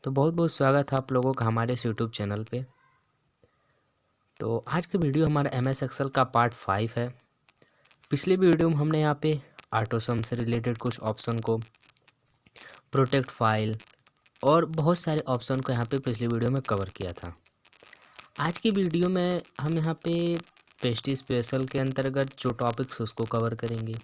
तो बहुत बहुत स्वागत है आप लोगों का हमारे इस यूट्यूब चैनल पे। तो आज का वीडियो हमारा MS एक्सेल का पार्ट 5 है। पिछले वीडियो में हमने यहाँ पे ऑटोसम से रिलेटेड कुछ ऑप्शन को, प्रोटेक्ट फाइल और बहुत सारे ऑप्शन को यहाँ पे पिछले वीडियो में कवर किया था। आज की वीडियो में हम यहाँ पे पेस्टी स्पेशल के अंतर्गत जो टॉपिक्स उसको कवर करेंगे।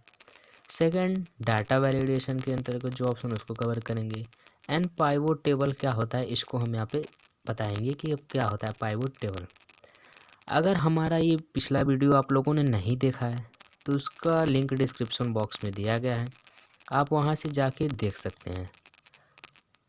सेकंड, डाटा वैलिडेशन के अंतर्गत जो ऑप्शन उसको कवर करेंगे। एंड पाइवोट टेबल क्या होता है इसको हम यहाँ पे बताएंगे कि अब क्या होता है पाइवोट टेबल। अगर हमारा ये पिछला वीडियो आप लोगों ने नहीं देखा है तो उसका लिंक डिस्क्रिप्शन बॉक्स में दिया गया है, आप वहाँ से जाके देख सकते हैं।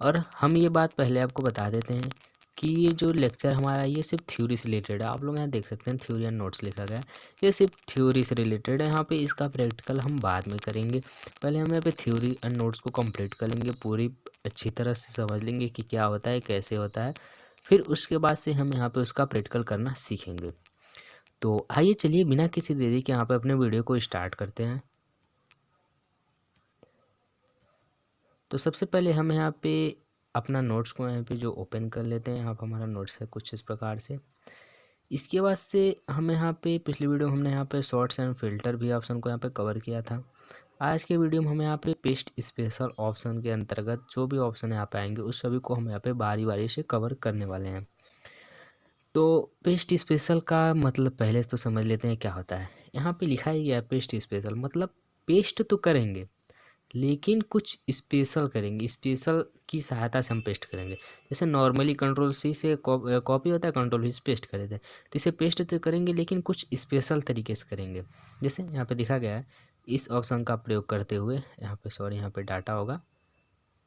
और हम ये बात पहले आपको बता देते हैं कि ये जो लेक्चर हमारा ये सिर्फ थ्योरी से रिलेटेड है। आप लोग यहाँ देख सकते हैं थ्योरी एंड नोट्स लिखा गया है, ये सिर्फ थ्योरी से रिलेटेड है। यहाँ पे इसका प्रैक्टिकल हम बाद में करेंगे। पहले हम यहाँ पे थ्योरी एंड नोट्स को कंप्लीट कर लेंगे, पूरी अच्छी तरह से समझ लेंगे कि क्या होता है, कैसे होता है। फिर उसके बाद से हम यहाँ पे उसका प्रैक्टिकल करना सीखेंगे। तो आइए चलिए बिना किसी देरी के यहाँ पे अपने वीडियो को स्टार्ट करते हैं। तो सबसे पहले हम यहाँ पे अपना नोट्स को यहाँ पे जो ओपन कर लेते हैं। यहाँ पे हमारा नोट्स है कुछ इस प्रकार से। इसके बाद से हम यहाँ पे पिछली वीडियो में हमने यहाँ पे शॉर्ट्स एंड फिल्टर भी ऑप्शन को यहाँ पे कवर किया था। आज के वीडियो में हम यहाँ पे पेस्ट स्पेशल ऑप्शन के अंतर्गत जो भी ऑप्शन यहाँ पे आएंगे उस सभी को हम यहाँ पे बारी बारी से कवर करने वाले हैं। तो पेस्ट स्पेशल का मतलब पहले तो समझ लेते हैं क्या होता है। यहाँ पे लिखा ही गया है पेस्ट स्पेशल मतलब पेस्ट तो करेंगे लेकिन कुछ स्पेशल करेंगे, स्पेशल की सहायता से हम पेस्ट करेंगे। जैसे नॉर्मली कंट्रोल सी से कॉपी होता है, कंट्रोल वी से पेस्ट कर देते हैं, तो इसे पेस्ट तो करेंगे लेकिन कुछ स्पेशल तरीके से करेंगे। जैसे यहाँ पे दिखा गया है इस ऑप्शन का प्रयोग करते हुए, यहाँ पे सॉरी यहाँ पे डाटा होगा,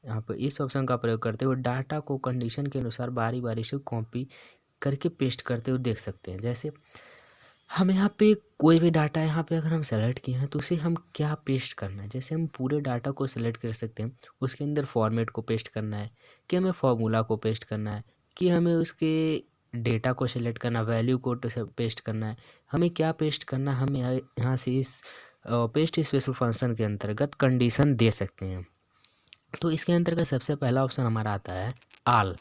यहाँ पे इस ऑप्शन का प्रयोग करते हुए डाटा को कंडीशन के अनुसार बारी बारी से कॉपी करके पेस्ट करते हुए देख सकते हैं। जैसे हम यहाँ पे कोई भी डाटा यहाँ पे अगर हम सेलेक्ट किए हैं तो उसे हम क्या पेस्ट करना है। जैसे हम पूरे डाटा को सेलेक्ट कर सकते हैं, उसके अंदर फॉर्मेट को पेस्ट करना है, कि हमें फार्मूला को पेस्ट करना है, कि हमें उसके डेटा को सेलेक्ट करना, वैल्यू को पेस्ट करना है, हमें क्या पेस्ट करना। हम यहाँ से इस पेस्ट स्पेशल फंक्शन के अंतर्गत कंडीशन दे सकते हैं। तो इसके अंतर्गत सबसे पहला ऑप्शन हमारा आता है आल।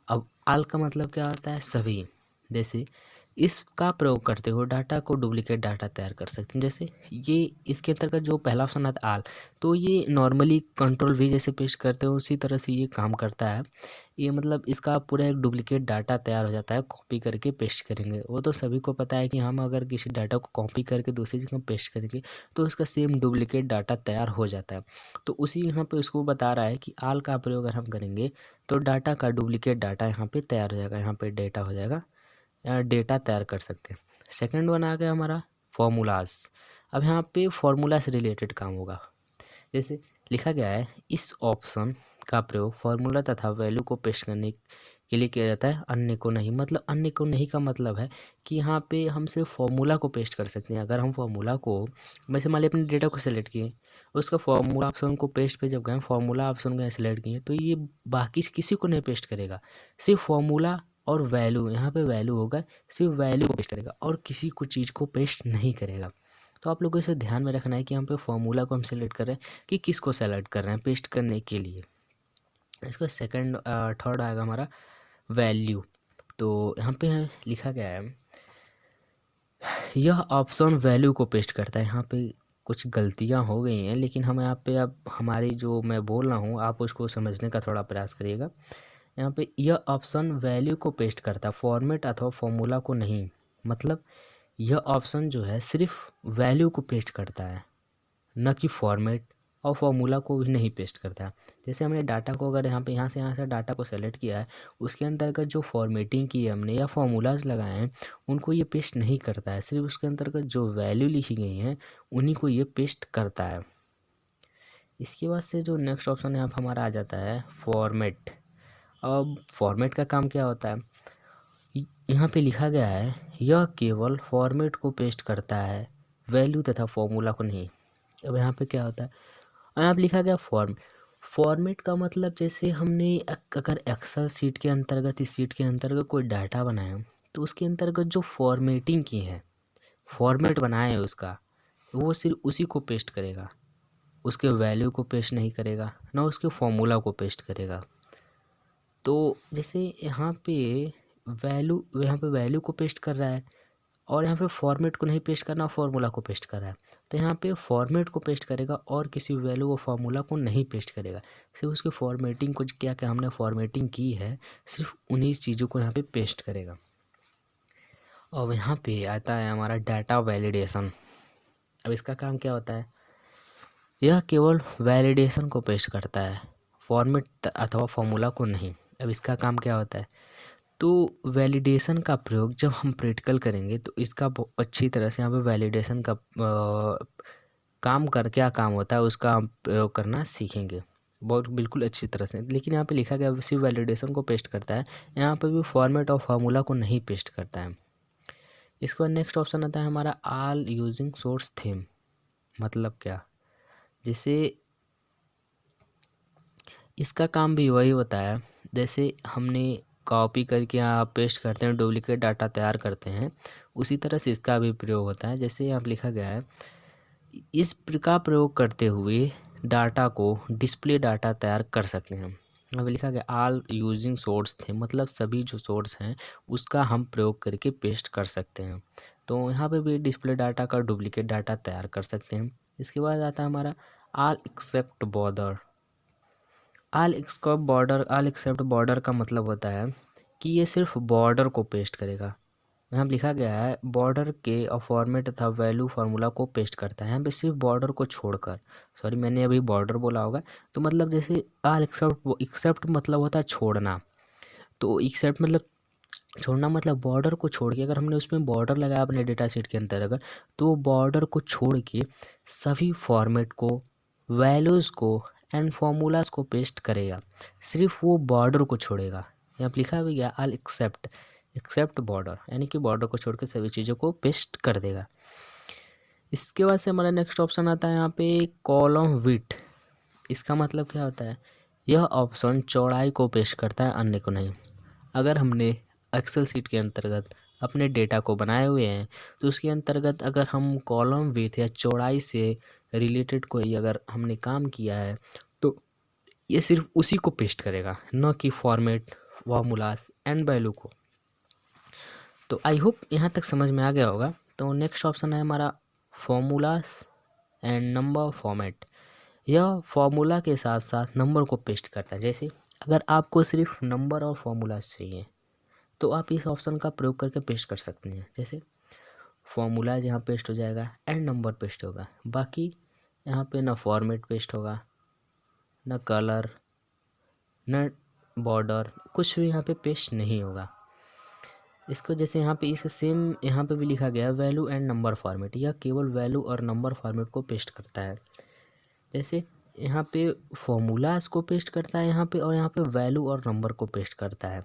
अब आल का मतलब क्या होता है, सभी। जैसे इसका प्रयोग करते हुए डाटा को डुप्लीकेट डाटा तैयार कर सकते हैं। जैसे ये इसके अंतर्गत जो पहला ऑप्शन आता है आल, तो ये नॉर्मली कंट्रोल वी जैसे पेस्ट करते हो उसी तरह से ये काम करता है। ये मतलब इसका पूरा एक डुप्लीकेट डाटा तैयार हो जाता है, कॉपी करके पेस्ट करेंगे। वो तो सभी को पता है कि हम अगर किसी डाटा को कॉपी करके दूसरी जगह पेस्ट करेंगे तो उसका सेम डुप्लीकेट डाटा तैयार हो जाता है। तो उसी यहाँ पे उसको बता रहा है कि आल का प्रयोग अगर हम करेंगे तो डाटा का डुप्लीकेट डाटा यहाँ पे तैयार हो जाएगा, यहाँ पे डेटा हो जाएगा, डेटा तैयार कर सकते हैं। सेकंड वन आ गया हमारा फॉर्मूलाज। अब यहाँ पे फॉर्मूला से रिलेटेड काम होगा। जैसे लिखा गया है इस ऑप्शन का प्रयोग फॉर्मूला तथा वैल्यू को पेस्ट करने के लिए किया जाता है, अन्य को नहीं। मतलब अन्य को नहीं का मतलब है कि यहाँ पे हम सिर्फ फॉर्मूला को पेस्ट कर सकते हैं। अगर हम फॉर्मूला को, वैसे मान ली अपने डेटा को सेलेक्ट किए, उसका फॉर्मूला ऑप्शन को पेस्ट पे जब गए, फॉर्मूला ऑप्शन को सेलेक्ट किए, तो ये बाकी किसी को नहीं पेस्ट करेगा, सिर्फ फॉर्मूला और वैल्यू, यहाँ पे वैल्यू होगा, सिर्फ वैल्यू को पेस्ट करेगा और किसी को चीज़ को पेस्ट नहीं करेगा। तो आप लोगों को इसे ध्यान में रखना है कि यहाँ पे फॉर्मूला को हम सेलेक्ट कर रहे हैं कि किसको सेलेक्ट कर रहे हैं पेस्ट करने के लिए। इसका सेकंड थर्ड आएगा हमारा वैल्यू। तो यहाँ पे लिखा गया है यह ऑप्शन वैल्यू को पेस्ट करता है। यहाँ पे कुछ गलतियाँ हो गई हैं लेकिन हम यहाँ पे अब हमारी जो मैं बोल रहा हूँ आप उसको समझने का थोड़ा प्रयास करिएगा। यहाँ पे यह ऑप्शन वैल्यू को पेस्ट करता है, फॉर्मेट अथवा फॉर्मूला को नहीं। मतलब यह ऑप्शन जो है सिर्फ वैल्यू को पेस्ट करता है, न कि फॉर्मेट और फॉर्मूला को भी नहीं पेस्ट करता है। जैसे हमने डाटा को अगर यहाँ से डाटा को सेलेक्ट किया है, उसके अंतर्गत जो फॉर्मेटिंग की है हमने या फॉर्मूलाज लगाए हैं उनको ये पेस्ट नहीं करता है, सिर्फ उसके अंतर्गत जो वैल्यू लिखी गई हैं उन्हीं को ये पेस्ट करता है। इसके बाद से जो नेक्स्ट ऑप्शन यहाँ पर हमारा आ जाता है फॉर्मेट। अब फॉर्मेट का काम क्या होता है, यहाँ पे लिखा गया है यह केवल फॉर्मेट को पेस्ट करता है, वैल्यू तथा फॉर्मूला को नहीं। अब यहाँ पे क्या होता है, यहाँ पे लिखा गया फॉर्मेट का मतलब जैसे हमने अगर एक्सेल सीट के अंतर्गत, इस सीट के अंतर्गत कोई डाटा बनाया तो उसके अंतर्गत जो फॉर्मेटिंग की है, फॉर्मेट बनाया है उसका, वो सिर्फ उसी को पेस्ट करेगा, उसके वैल्यू को पेस्ट नहीं करेगा, ना उसके फॉर्मूला को पेस्ट करेगा। तो जैसे यहाँ पे वैल्यू को पेस्ट कर रहा है और यहाँ पे फॉर्मेट को नहीं पेस्ट करना, फार्मूला को पेस्ट कर रहा है। तो यहाँ पे फॉर्मेट को पेस्ट करेगा और किसी वैल्यू व फार्मूला को नहीं पेस्ट करेगा। सिर्फ उसकी फॉर्मेटिंग को क्या क्या हमने फॉर्मेटिंग की है, सिर्फ उन्हीं चीज़ों को यहाँ पे पेस्ट करेगा। और यहाँ पे आता है हमारा डाटा वैलिडेशन। अब इसका काम क्या होता है, यह केवल वैलिडेशन को पेस्ट करता है, फॉर्मेट अथवा फॉर्मूला को नहीं। अब इसका काम क्या होता है, तो वैलिडेशन का प्रयोग जब हम प्रैक्टिकल करेंगे तो इसका अच्छी तरह से यहाँ पे वैलिडेशन का क्या काम होता है उसका हम प्रयोग करना सीखेंगे बहुत बिल्कुल अच्छी तरह से। लेकिन यहाँ पे लिखा गया सिर्फ वैलिडेशन को पेस्ट करता है, यहाँ पे भी फॉर्मेट और फार्मूला को नहीं पेस्ट करता है। इसके बाद नेक्स्ट ऑप्शन आता है हमारा ऑल यूजिंग सोर्स थीम। मतलब क्या, जैसे इसका काम भी वही होता है, जैसे हमने कॉपी करके यहाँ पेस्ट करते हैं, डुप्लीकेट डाटा तैयार करते हैं, उसी तरह से इसका भी प्रयोग होता है। जैसे यहाँ लिखा गया है, इस प्रकार प्रयोग करते हुए डाटा को डिस्प्ले डाटा तैयार कर सकते हैं। अब लिखा गया ऑल यूजिंग सोर्स थे, मतलब सभी जो सोर्स हैं उसका हम प्रयोग करके पेस्ट कर सकते हैं। तो यहाँ पे भी डिस्प्ले डाटा का डुप्लीकेट डाटा तैयार कर सकते हैं। इसके बाद आता है हमारा all except border. All except border का मतलब होता है कि ये सिर्फ बॉर्डर को पेस्ट करेगा। यहाँ लिखा गया है बॉर्डर के और फॉर्मेट तथा वैल्यू फार्मूला को पेस्ट करता है, यहाँ पे सिर्फ बॉर्डर को छोड़कर। सॉरी, मैंने अभी बॉर्डर बोला होगा, तो मतलब जैसे ऑल एक्सेप्ट मतलब होता है छोड़ना। तो एक्सेप्ट मतलब छोड़ना, मतलब बॉर्डर को छोड़ के अगर हमने उसमें बॉर्डर लगाया अपने डेटा सेट के अंदर अगर, तो बॉर्डर को छोड़ के सभी फॉर्मेट को, वैल्यूज़ को एंड फार्मूलाज को पेस्ट करेगा, सिर्फ वो बॉर्डर को छोड़ेगा। यहाँ पर लिखा भी गया ऑल एक्सेप्ट बॉर्डर, यानी कि बॉर्डर को छोड़ के सभी चीज़ों को पेस्ट कर देगा। इसके बाद से हमारा नेक्स्ट ऑप्शन आता है यहाँ पे कॉलम विड्थ। इसका मतलब क्या होता है, यह ऑप्शन चौड़ाई को पेस्ट करता है, अन्य को नहीं। अगर हमने एक्सेल सीट के अंतर्गत अपने डेटा को बनाए हुए हैं तो उसके अंतर्गत अगर हम कॉलम विड्थ या चौड़ाई से रिलेटेड कोई अगर हमने काम किया है तो ये सिर्फ उसी को पेस्ट करेगा, न कि फॉर्मेट, फार्मूलास एंड वैल्यू को। तो आई होप यहाँ तक समझ में आ गया होगा। तो नेक्स्ट ऑप्शन है हमारा फॉर्मूलास एंड नंबर फॉर्मेट। यह फॉर्मूला के साथ साथ नंबर को पेस्ट करता है। जैसे अगर आपको सिर्फ नंबर और फॉर्मूलास चाहिए तो आप इस ऑप्शन का प्रयोग करके पेस्ट कर सकते हैं। जैसे फॉर्मूलाज यहाँ पेस्ट हो जाएगा एंड नंबर पेस्ट होगा, बाकी यहाँ पे ना फॉर्मेट पेस्ट होगा, ना कलर, ना बॉर्डर, कुछ भी यहाँ पे पेस्ट नहीं होगा। इसको जैसे यहाँ पे इस सेम यहाँ पे भी लिखा गया वैल्यू एंड नंबर फॉर्मेट, यह केवल वैल्यू और नंबर फॉर्मेट को पेस्ट करता है। जैसे यहाँ पे फॉर्मूलाज को पेस्ट करता है यहाँ पे, और यहाँ पे वैल्यू और नंबर को पेस्ट करता है।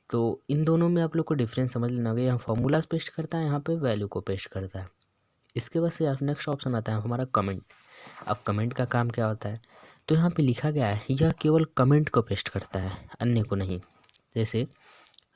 तो इन दोनों में आप लोग को डिफरेंस समझ लेना होगा, यहाँ फार्मूलाज पेस्ट करता है, यहाँ पे वैल्यू को पेस्ट करता है। इसके बाद से नेक्स्ट ऑप्शन आता है हमारा कमेंट। अब कमेंट का काम क्या होता है, तो यहाँ पे लिखा गया है यह केवल कमेंट को पेस्ट करता है, अन्य को नहीं। जैसे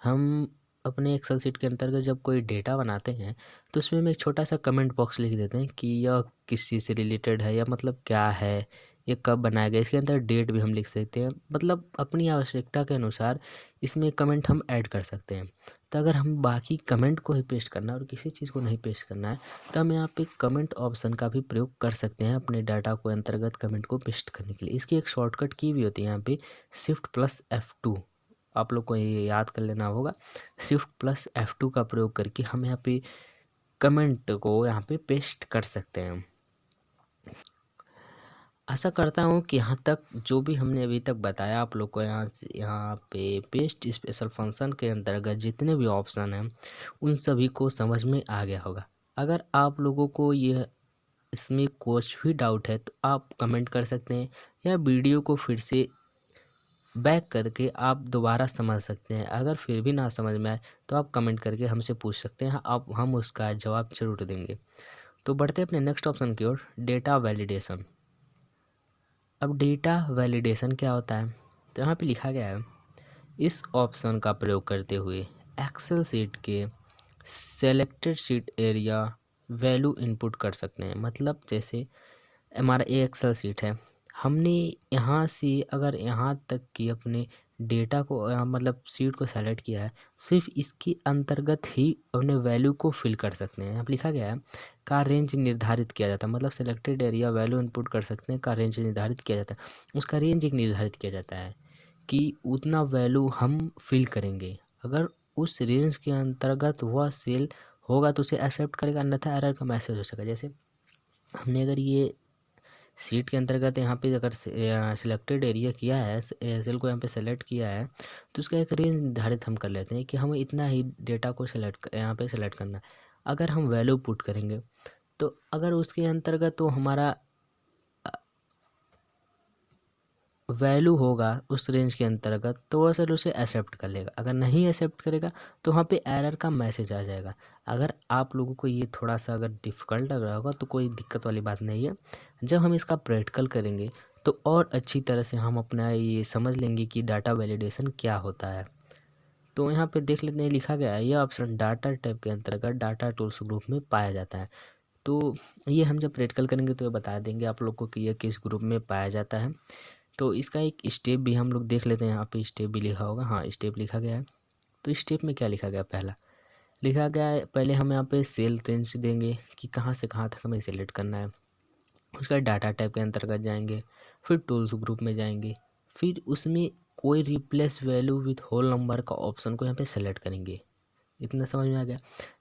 हम अपने एक्सेल सीट के अंतर्गत जब कोई डेटा बनाते हैं तो उसमें हम एक छोटा सा कमेंट बॉक्स लिख देते हैं कि यह किस चीज़ से रिलेटेड है या मतलब क्या है, ये कब बनाया गया, इसके अंदर डेट भी हम लिख सकते हैं। मतलब अपनी आवश्यकता के अनुसार इसमें कमेंट हम ऐड कर सकते हैं। तो अगर हम बाकी कमेंट को ही पेस्ट करना है और किसी चीज़ को नहीं पेस्ट करना है तो हम यहाँ पे कमेंट ऑप्शन का भी प्रयोग कर सकते हैं अपने डाटा को अंतर्गत कमेंट को पेस्ट करने के लिए। इसकी एक शॉर्टकट की भी होती है यहाँ पे Shift+F2, आप लोग को ये याद कर लेना होगा। Shift+F2 का प्रयोग करके हम यहाँ पे कमेंट को यहाँ पे पेस्ट कर सकते हैं। आशा करता हूँ कि यहाँ तक जो भी हमने अभी तक बताया आप लोग को, यहाँ पे पेस्ट स्पेशल फंक्शन के अंतर्गत जितने भी ऑप्शन हैं उन सभी को समझ में आ गया होगा। अगर आप लोगों को ये इसमें कुछ भी डाउट है तो आप कमेंट कर सकते हैं, या वीडियो को फिर से बैक करके आप दोबारा समझ सकते हैं। अगर फिर भी ना समझ में आए तो आप कमेंट करके हमसे पूछ सकते हैं, हम उसका जवाब जरूर देंगे। तो बढ़ते हैं अपने नेक्स्ट ऑप्शन की ओर, डेटा वैलिडेशन। अब डेटा वैलिडेशन क्या होता है, तो यहाँ पे लिखा गया है इस ऑप्शन का प्रयोग करते हुए एक्सेल शीट के selected sheet area value input कर सकते हैं। मतलब जैसे हमारा एक एक्सेल शीट है, हमने यहाँ से अगर यहाँ तक कि अपने डेटा को मतलब सीट को सेलेक्ट किया है, सिर्फ इसके अंतर्गत ही अपने वैल्यू को फिल कर सकते हैं। यहाँ पे लिखा गया है का रेंज निर्धारित किया जाता है, मतलब सिलेक्टेड एरिया वैल्यू इनपुट कर सकते हैं का रेंज निर्धारित किया जाता है। उसका रेंज एक निर्धारित किया जाता है कि उतना वैल्यू हम फिल करेंगे। अगर उस रेंज के अंतर्गत वह सेल होगा तो उसे एक्सेप्ट करेगा, अन्यथा एरर का मैसेज हो सकेगा। जैसे हमने अगर ये सीट के अंतर्गत यहाँ पे अगर सिलेक्टेड एरिया किया है, सेल को यहाँ पे सेलेक्ट किया है, तो उसका एक रेंज निर्धारित हम कर लेते हैं कि हमें इतना ही डेटा को यहाँ पे सेलेक्ट करना है। अगर हम वैल्यू पुट करेंगे तो अगर उसके अंतर्गत तो हमारा वैल्यू होगा उस रेंज के अंतर्गत, तो वह सर उसे एक्सेप्ट कर लेगा। अगर नहीं एक्सेप्ट करेगा तो वहाँ पे एरर का मैसेज आ जाएगा। अगर आप लोगों को ये थोड़ा सा अगर डिफ़िकल्ट लग रहा होगा तो कोई दिक्कत वाली बात नहीं है। जब हम इसका प्रैक्टिकल करेंगे तो और अच्छी तरह से हम अपना ये समझ लेंगे कि डाटा वैलिडेशन क्या होता है। तो यहाँ पे देख लेते हैं, लिखा गया है यह ऑप्शन डाटा टाइप के अंतर्गत डाटा टूल्स ग्रुप में पाया जाता है। तो ये हम जब प्रैक्टिकल करेंगे तो ये बता देंगे आप लोग को कि यह किस ग्रुप में पाया जाता है। तो इसका एक स्टेप भी हम लोग देख लेते हैं। यहाँ पे स्टेप भी लिखा होगा, हाँ स्टेप लिखा गया है। तो स्टेप में क्या लिखा गया, पहला लिखा गया है पहले हम यहाँ पे सेल रेंज देंगे कि कहाँ से कहाँ तक हमें सेलेक्ट करना है। उसका डाटा टाइप के अंतर्गत जाएंगे, फिर टूल्स ग्रुप में जाएंगे, फिर उसमें कोई replace value with whole number का ऑप्शन को यहाँ पे सेलेक्ट करेंगे। इतना समझ में आ गया।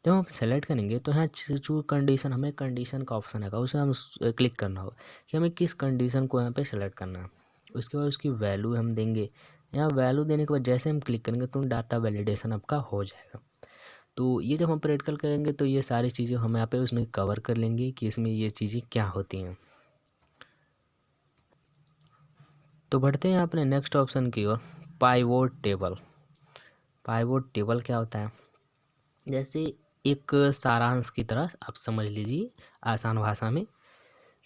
जब हम सेलेक्ट करेंगे तो यहाँ जो कंडीशन, हमें कंडीशन का ऑप्शन आएगा, उसे हम क्लिक करना होगा कि हमें किस कंडीशन को यहाँ पे सेलेक्ट करना है। उसके बाद उसकी वैल्यू हम देंगे। यहाँ वैल्यू देने के बाद जैसे हम क्लिक करेंगे तो डाटा वैलिडेशन आपका हो जाएगा। तो ये जब हम प्रैक्टिकल करेंगे तो ये सारी चीज़ें हम यहाँ पे उसमें कवर कर लेंगे कि इसमें ये चीज़ें क्या होती हैं। तो बढ़ते हैं अपने नेक्स्ट ऑप्शन की ओर, पाइवोट टेबल। पाइवोट टेबल क्या होता है, जैसे एक सारांश की तरह आप समझ लीजिए आसान भाषा में।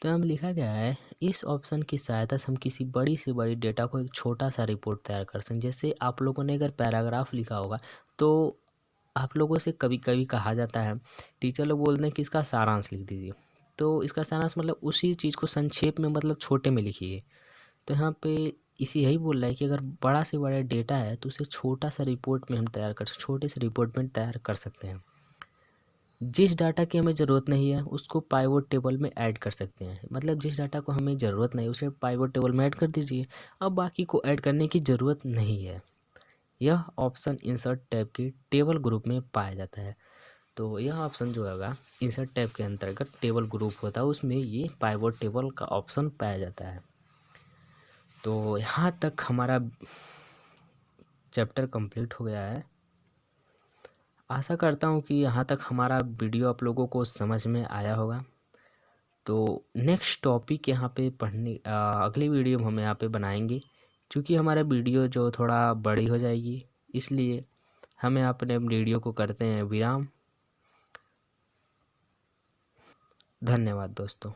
तो यहाँ लिखा गया है इस ऑप्शन की सहायता से हम किसी बड़ी से बड़ी डेटा को एक छोटा सा रिपोर्ट तैयार कर सकते हैं। जैसे आप लोगों ने अगर पैराग्राफ लिखा होगा तो आप लोगों से कभी कभी कहा जाता है, टीचर लोग बोलते हैं कि इसका सारांश लिख दीजिए। तो इसका सारांश मतलब उसी चीज़ को संक्षेप में, मतलब छोटे में लिखिए। तो यहाँ पे इसी यही बोल रहा है कि अगर बड़ा से बड़ा डेटा है तो उसे छोटा सा रिपोर्ट में हम तैयार कर सकते, छोटे से रिपोर्ट में तैयार कर सकते हैं। जिस डाटा की हमें ज़रूरत नहीं है उसको पाइवोट टेबल में ऐड कर सकते हैं। मतलब जिस डाटा को हमें ज़रूरत नहीं उसे पाइवोट टेबल में ऐड कर दीजिए, अब बाकी को ऐड करने की ज़रूरत नहीं है। यह ऑप्शन इंसर्ट टैब के टेबल ग्रुप में पाया जाता है। तो यह ऑप्शन जो होगा इंसर्ट टैब के अंतर्गत टेबल ग्रुप होता है, उसमें ये पाइवोट टेबल का ऑप्शन पाया जाता है। तो यहाँ तक हमारा चैप्टर कंप्लीट हो गया है। आशा करता हूँ कि यहाँ तक हमारा वीडियो आप लोगों को समझ में आया होगा। तो नेक्स्ट टॉपिक यहाँ पे अगली वीडियो हम यहाँ पे बनाएंगे, क्योंकि हमारा वीडियो जो थोड़ा बड़ी हो जाएगी, इसलिए हमें अपने वीडियो को करते हैं विराम। धन्यवाद दोस्तों।